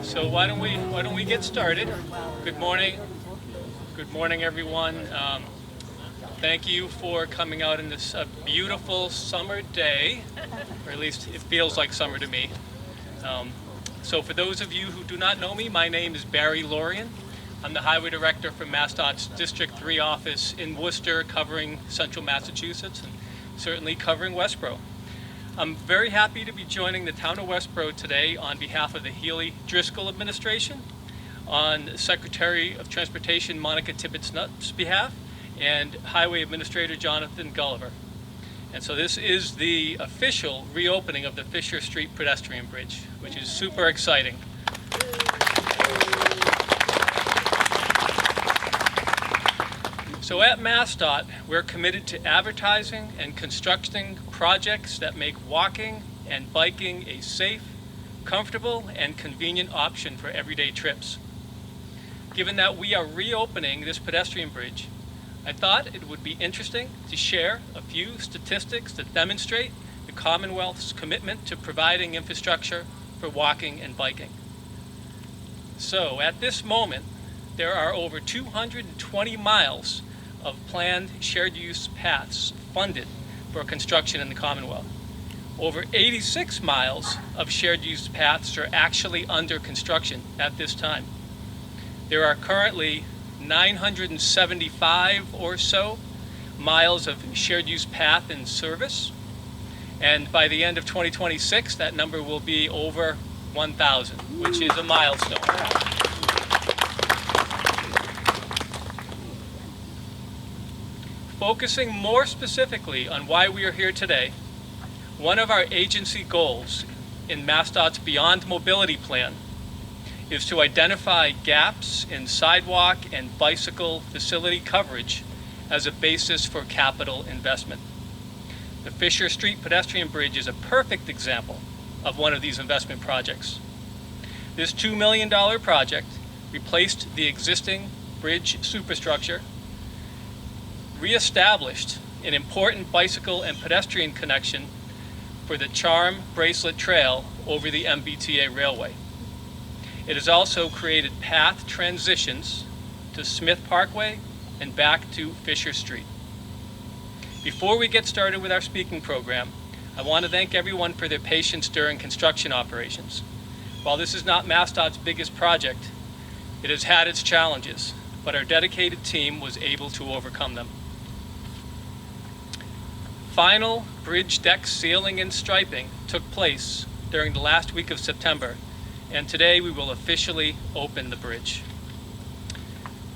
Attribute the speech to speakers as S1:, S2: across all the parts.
S1: So why don't we get started? Good morning, everyone. Thank you for coming out in this beautiful summer day, or at least it feels like summer to me. So for those of you who do not know me, my name is Barry Lorian. I'm the Highway Director for MassDOT's District 3 office in Worcester, covering central Massachusetts and certainly covering Westborough. I'm very happy to be joining the Town of Westborough today on behalf of the Healy-Driscoll administration, on Secretary of Transportation Monica Tibbetts-Nutt's behalf, and Highway Administrator Jonathan Gulliver. And so this is the official reopening of the Fisher Street Pedestrian Bridge, which is super exciting. So at MassDOT, we're committed to advertising and constructing projects that make walking and biking a safe, comfortable, and convenient option for everyday trips. Given that we are reopening this pedestrian bridge, I thought it would be interesting to share a few statistics that demonstrate the Commonwealth's commitment to providing infrastructure for walking and biking. So at this moment, there are over 220 miles of planned shared use paths funded for construction in the Commonwealth. Over 86 miles of shared use paths are actually under construction at this time. There are currently 975 or so miles of shared use path in service, and by the end of 2026 that number will be over 1,000, which is a milestone. Focusing more specifically on why we are here today, one of our agency goals in MassDOT's Beyond Mobility Plan is to identify gaps in sidewalk and bicycle facility coverage as a basis for capital investment. The Fisher Street Pedestrian Bridge is a perfect example of one of these investment projects. This $2 million project replaced the existing bridge superstructure, reestablished an important bicycle and pedestrian connection for the Charm Bracelet Trail over the MBTA railway. It has also created path transitions to Smith Parkway and back to Fisher Street. Before we get started with our speaking program, I want to thank everyone for their patience during construction operations. While this is not MassDOT's biggest project, it has had its challenges, but our dedicated team was able to overcome them. Final bridge deck sealing and striping took place during the last week of September, and today we will officially open the bridge.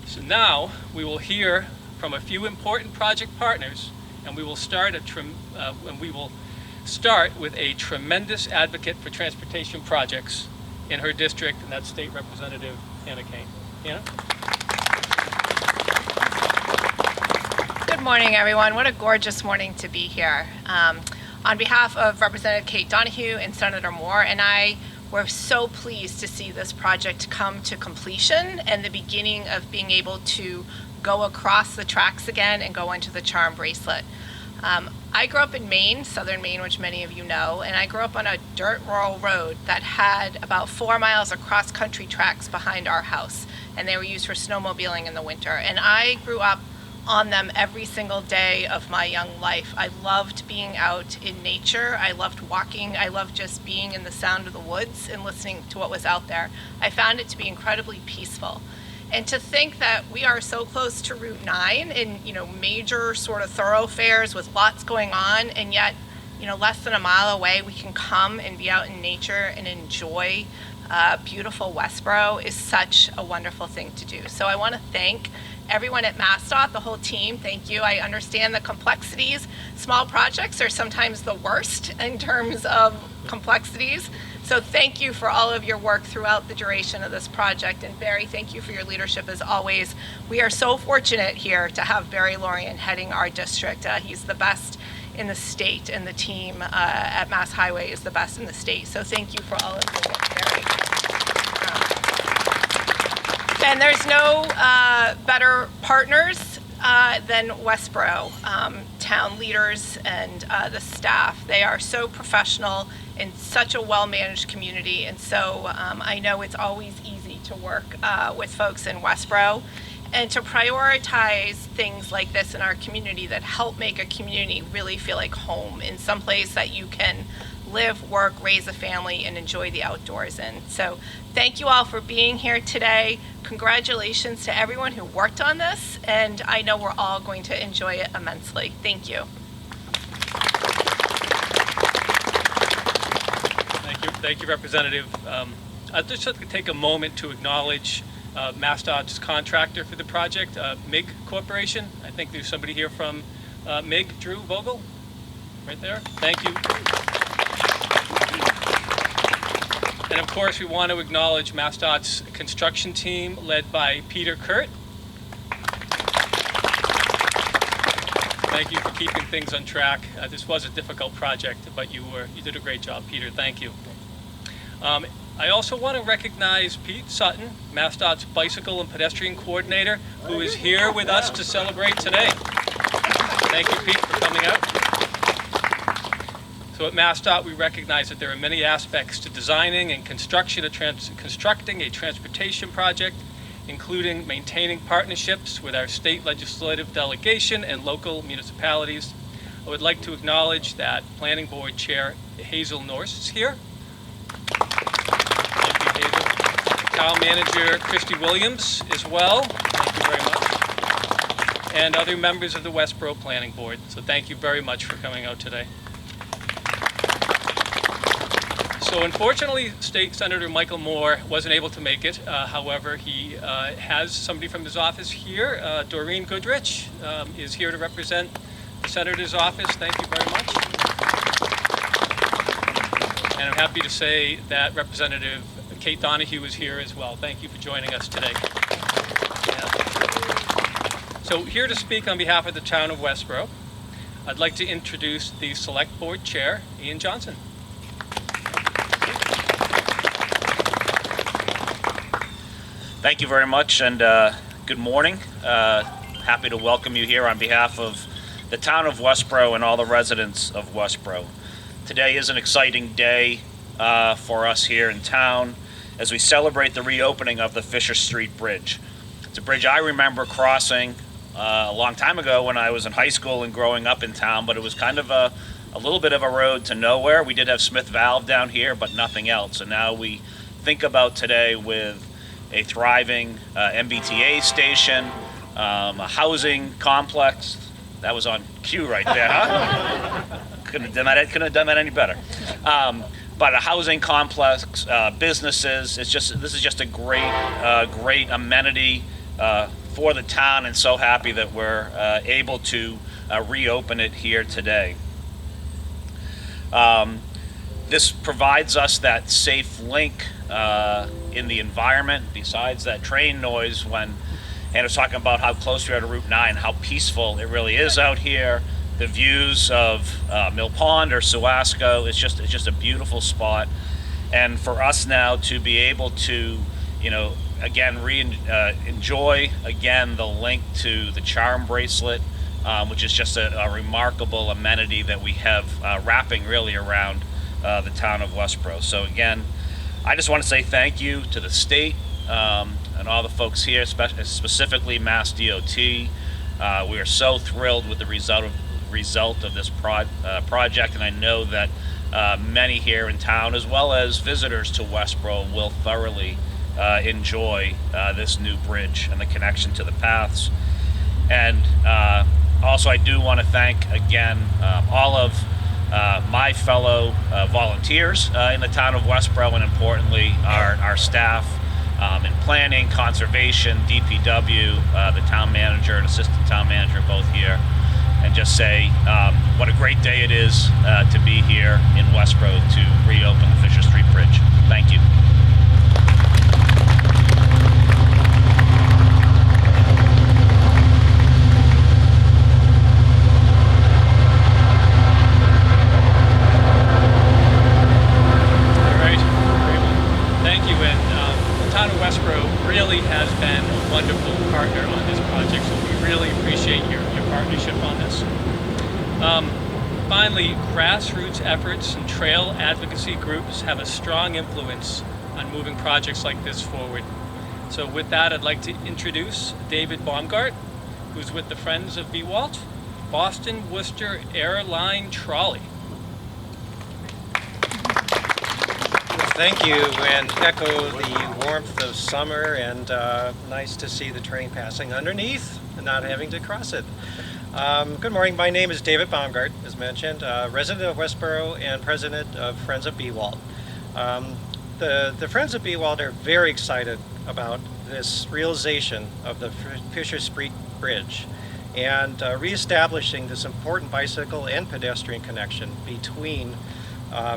S1: So now we will hear from a few important project partners, and we will start with a tremendous advocate for transportation projects in her district, and that's State Representative Anna Kane. Anna?
S2: Good morning, everyone. What a gorgeous morning to be here. On behalf of Representative Kate Donahue and Senator Moore and I, we're so pleased to see this project come to completion and the beginning of being able to go across the tracks again and go into the Charm Bracelet. I grew up in Maine, southern Maine, which many of you know, and I grew up on a dirt rural road that had about 4 miles of cross-country tracks behind our house, and they were used for snowmobiling in the winter. And I grew up on them every single day of my young life. I loved being out in nature. I loved walking. I loved just being in the sound of the woods and listening to what was out there. I found it to be incredibly peaceful. And to think that we are so close to Route 9 in, major sort of thoroughfares with lots going on, and yet, less than a mile away, we can come and be out in nature and enjoy beautiful Westborough is such a wonderful thing to do. So I want to thank everyone at MassDOT, the whole team. Thank you. I understand the complexities. Small projects are sometimes the worst in terms of complexities. So thank you for all of your work throughout the duration of this project. And Barry, thank you for your leadership as always. We are so fortunate here to have Barry Lorian heading our district. He's the best in the state, and the team at Mass Highway is the best in the state. So thank you for all of your work, Barry. And there's no better partners than Westborough town leaders and the staff. They are so professional in such a well-managed community, and so I know it's always easy to work with folks in Westborough and to prioritize things like this in our community that help make a community really feel like home, in some place that you can live, work, raise a family, and enjoy the outdoors in. So thank you all for being here today. Congratulations to everyone who worked on this, and I know we're all going to enjoy it immensely. Thank you.
S1: Thank you, Representative. I'd just like to take a moment to acknowledge MassDOT's contractor for the project, MIG Corporation. I think there's somebody here from MIG, Drew Vogel, right there. Thank you. And of course, we want to acknowledge MassDOT's construction team led by Peter Kurt. Thank you for keeping things on track. This was a difficult project, but you did a great job, Peter. Thank you. I also want to recognize Pete Sutton, MassDOT's bicycle and pedestrian coordinator, who is here with us to celebrate today. Thank you, Pete, for coming out. So at MassDOT, we recognize that there are many aspects to designing and constructing a transportation project, including maintaining partnerships with our state legislative delegation and local municipalities. I would like to acknowledge that Planning Board Chair Hazel Norse is here. Thank you, Hazel. Town Manager Christy Williams as well. Thank you very much. And other members of the Westborough Planning Board. So thank you very much for coming out today. So unfortunately, State Senator Michael Moore wasn't able to make it. However, he has somebody from his office here. Doreen Goodrich is here to represent the Senator's office. Thank you very much. And I'm happy to say that Representative Kate Donahue is here as well. Thank you for joining us today. Yeah. So here to speak on behalf of the Town of Westborough, I'd like to introduce the Select Board Chair, Ian Johnson.
S3: Thank you very much, and good morning. Happy to welcome you here on behalf of the Town of Westborough and all the residents of Westborough. Today is an exciting day for us here in town as we celebrate the reopening of the Fisher Street Bridge. It's a bridge I remember crossing a long time ago when I was in high school and growing up in town, but it was kind of a little bit of a road to nowhere. We did have Smith Valve down here, but nothing else. And now we think about today with a thriving MBTA station, a housing complex. That was on cue right there, huh? Couldn't have done that any better. But a housing complex, businesses. This is just a great amenity for the town, and so happy that we're able to reopen it here today. This provides us that safe link in the environment, besides that train noise when Anna was talking about how close we are to Route 9, how peaceful it really is out here. The views of Mill Pond or Suasco, it's just a beautiful spot. And for us now to be able to, again, enjoy again the link to the Charm Bracelet, which is just a remarkable amenity that we have wrapping really around the town of Westborough. So again, I just want to say thank you to the state and all the folks here, specifically MassDOT. We are so thrilled with the result of this project, and I know that many here in town, as well as visitors to Westborough, will thoroughly enjoy this new bridge and the connection to the paths. And also, I do want to thank again all of my fellow volunteers in the town of Westborough, and importantly our staff in planning, conservation, DPW, the town manager and assistant town manager both here, and just say what a great day it is to be here in Westborough to reopen the Fisher Street Bridge. Thank you.
S1: Really has been a wonderful partner on this project, so we really appreciate your partnership on this. Clearly, grassroots efforts and trail advocacy groups have a strong influence on moving projects like this forward. So with that, I'd like to introduce David Baumgart, who's with the Friends of Bewalt, Boston Worcester Airline Trolley.
S4: Thank you, and echo the warmth of summer, and nice to see the train passing underneath and not having to cross it. Good morning, my name is David Baumgart, as mentioned, resident of Westborough and president of Friends of Bewalt. The Friends of Bewalt are very excited about this realization of the Fisher Street Bridge and reestablishing this important bicycle and pedestrian connection between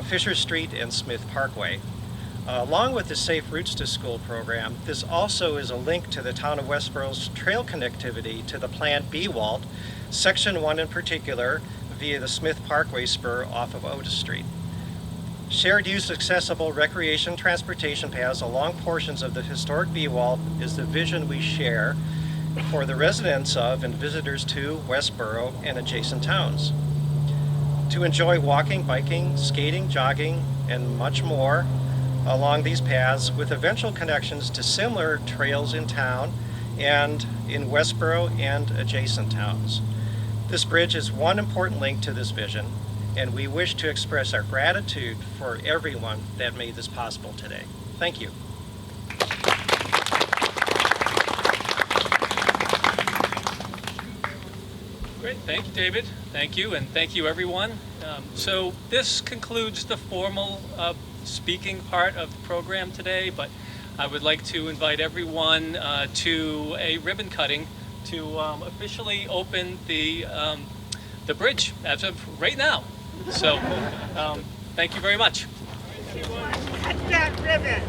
S4: Fisher Street and Smith Parkway. Along with the Safe Routes to School program, this also is a link to the Town of Westborough's trail connectivity to the planned Bewalt, Section 1 in particular, via the Smith Parkway spur off of Otis Street. Shared use accessible recreation transportation paths along portions of the historic Bewalt is the vision we share for the residents of and visitors to Westborough and adjacent towns. To enjoy walking, biking, skating, jogging, and much more along these paths with eventual connections to similar trails in town and in Westborough and adjacent towns. This bridge is one important link to this vision, and we wish to express our gratitude for everyone that made this possible today. Thank you.
S1: Great, thank you, David. Thank you, and thank you, everyone. So this concludes the formal speaking part of the program today, but I would like to invite everyone to a ribbon cutting to officially open the bridge as of right now. So thank you very much.
S5: Cut that ribbon!